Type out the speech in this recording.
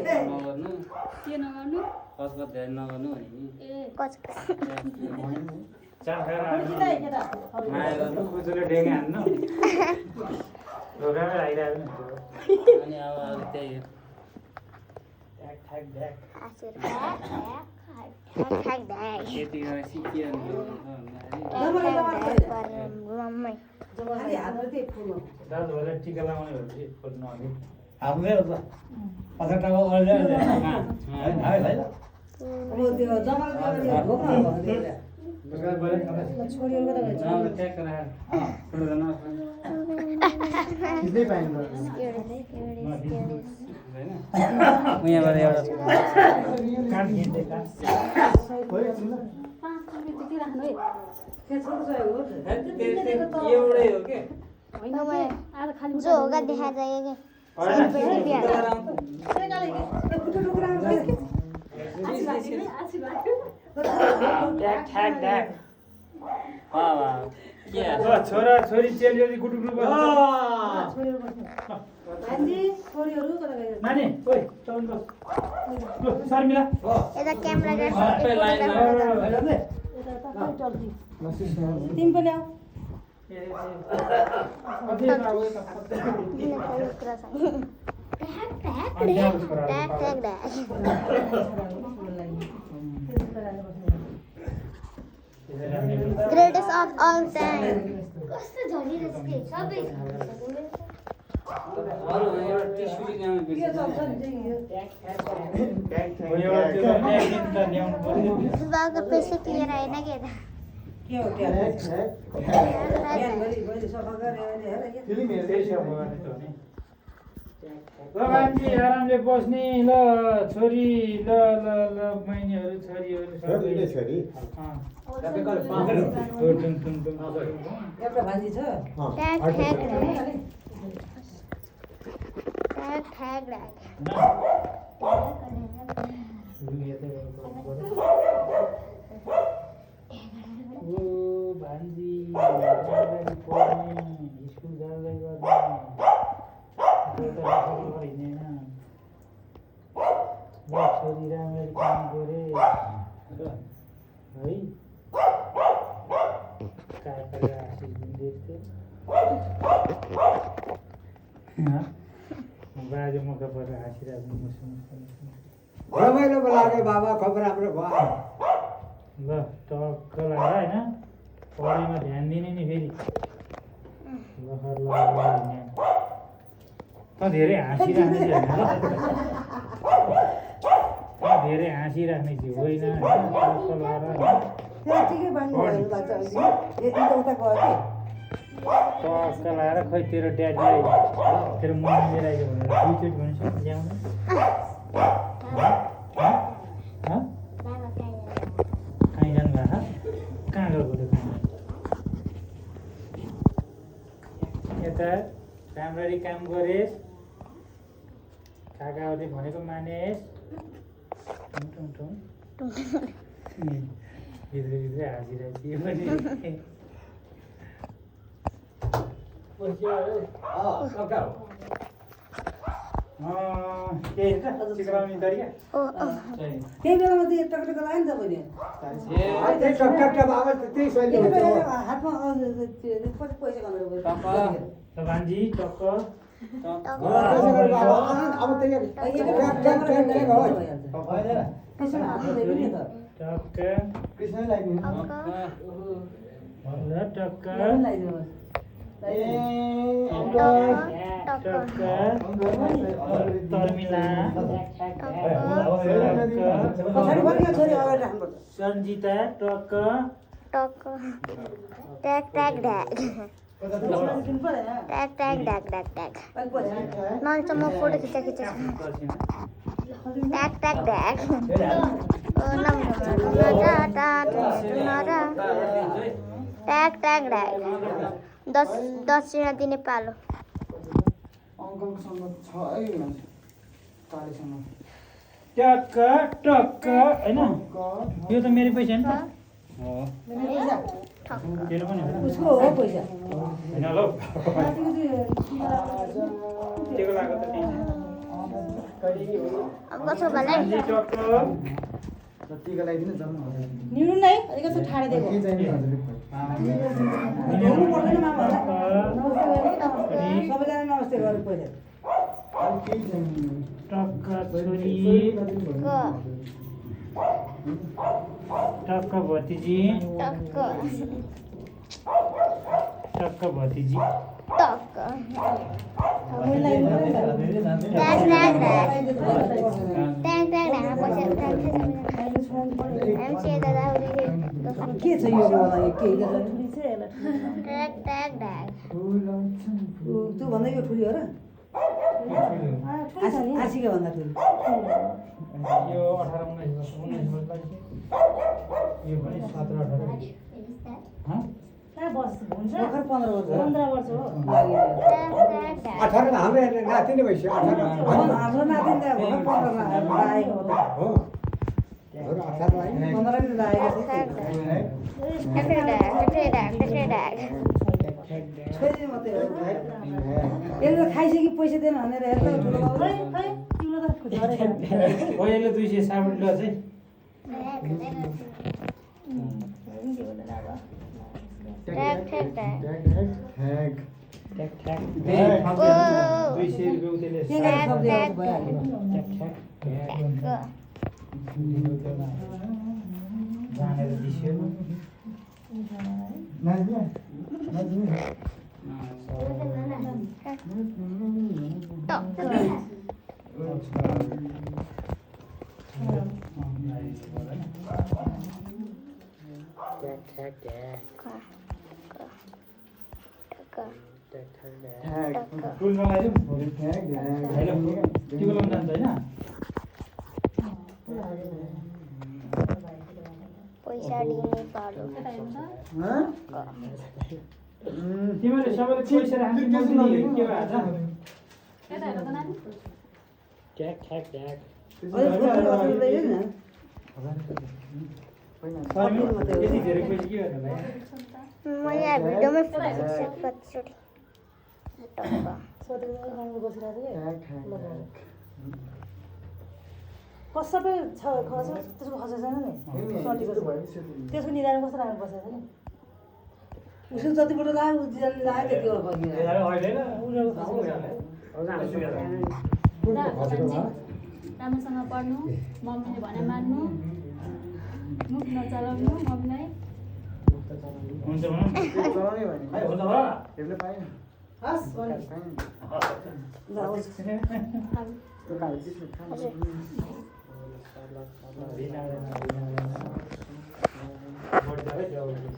नगर्नु के नगर्नु कसको ध्यान नगर्नु भने नि चार खाएर माया गर्नु कुचोले ढेङ्गे हान्नु ढोकामै राखिरहेको अनि अब त्यही हो यति गरेर सिकियो दाजुभाइलाई टिका लगाउने हो कि खोज्नु अघि हाम्रै हो त पछाडिको अहिले यहाँबाट एउटा काठ घिच्दै काठ एउटै हो के जो होगा दिखा जाएगा छोरा छोरी चेलीहरू गुटुक्नु नानी ओइ चौन बस ल शर्मिला यता क्यामेरा तिमी पनि आऊ ग्रेटेस्ट अफ अल टाइम कस्तो झलिरहेछ के सबै अरू एउटा टिस्यु ल्याउनु सुभाको पैसा क्लियर आएन के त मान्छे आरामले बस्ने ल छोरी ल ल ल बहिनीहरू छोरीहरू छोरी एउटा भान्जी छ ट्याग ट्याग ट्याग ट्याग ओ भान्जी पढ्ने स्कुल जाँदै गर्ने छोरी राम्ररी काम गरे है बाजे मौका परेर हाँसिरहेको रमाइलो लाग्यो बाबा खबर राम्रो भयो ल टक्क लगाएर होइन पढाइमा ध्यान दिने नि फेरि लखर त धेरै हाँसिराख्ने चाहिँ होइन त धेरै हाँसिराख्ने चाहिँ होइन टक्क लगाएर टक्क लगाएर खै तेरो ड्याडीलाई तेरो मम्मीले राख्यो भनेर दुईचोटि भनेपछि ल्याउनु कहीँ जानुभएको कहाँ गएको त्यो यता राम्ररी काम गरेस् काकाहरूले भनेको मानेस् भित्र भित्रै हाँसिरहेको यो पनि त्यही बेलामा त्यो टकटक लाग्यो नि त हातमा पैसा गर्नु भान्जी टक्क टक्क तर्मिला सन्जिता टक्क टक ट्याग ट्याग ढ्याग ट्याग ट्याग ढ्याग ढ्याग ट्याग नन्छ म फोटो खिचा ट्याग ट्याग ढ्याग ट्याग ट्याग ढ्याग 10 चिना दिने पालो टक्क टक्क होइन यो त मेरो पैसा नि त तेरो पनि उसको हो पैसा होइन ल टेको लाग्यो त अब कसो भला जतिको लागि पनि जम्मा हुन्छ। निहुनु नै अलिक यसो ठाडिदिएको के चाहिने हजुरले खोइ। हेर्नु पर्दैन मामाहरूलाई नमस्ते गर्नु सबैजना नमस्ते गर्नु पऱ्यो अरू केही चाहिने। टक्क छोरी टक्क भतिजी टक्क टक्क भतिजी टक्क मलाई ट्याग ट्याग ट्याग ट्याग ढाँडा पैसा एमसी दादा के छ यो वाला के ट्याग ट्याग ढाग त्यो भन्दा यो ठुली हो र आशीको भन्दा ठुली यो 18 19 वर्ष 19 वर्ष लाग्छ यो पनि 17 18 ह भर्खर 15 वर्ष हो ट्याग ट्याग ढाग 18 त हाम्रो नाति नै भइसक्यो 18 हाम्रो नातिन त भर्खर 15 मा आएको हो हो अरू 18 आयो 15 दिन लागेको ट्याग ढाग छोरी मात्रै हो यसले खाइसक्यो पैसा दिएन भनेर हेर्दा ठुलो बाबु तिम्रो त झरेको पहिले 200 साबुन ल चाहिँ ट्याग ट्याग ढाग ठ्याक ठ्याक ठ्याक ओ 200 रुपैयाँ उतैले के गाडी सब ल्याएको भइहाल्यो ठ्याक ठ्याक जानेर दिस्यो नाच्ने नाच्ने टुल लगाइदिउँ ठ्याक हेलो टिको लाउन जान्छ होइन पैसा दिने पालो तिमीले सबैले पैसा राख्नु के भयो आज ठ्याक ठ्याक ठ्याक अझै ठुलो असर ल्याइदिनु न यति धेरै पैसा के गर्नु भाइ म यहाँ भिडियोमै फुटिसक्छु कतिचोटि टक्क सबै छ खर्च त्यसको खर्च छैन नि त्यसको निधारमा कस्तो राख्नुपर्छ नि उसले जतिबाट लाग्यो उतिले लाग्यो त्यति हो फर्किने राम्रोसँग पढ्नु मम्मीले भने मान्नु मुख नचलाउनु मम्मीलाई हुन्छ चलाउने भने हुन्छ ल हेर्न पाएन हस् भने ल होस् त्यो खाले त्यसमा खानु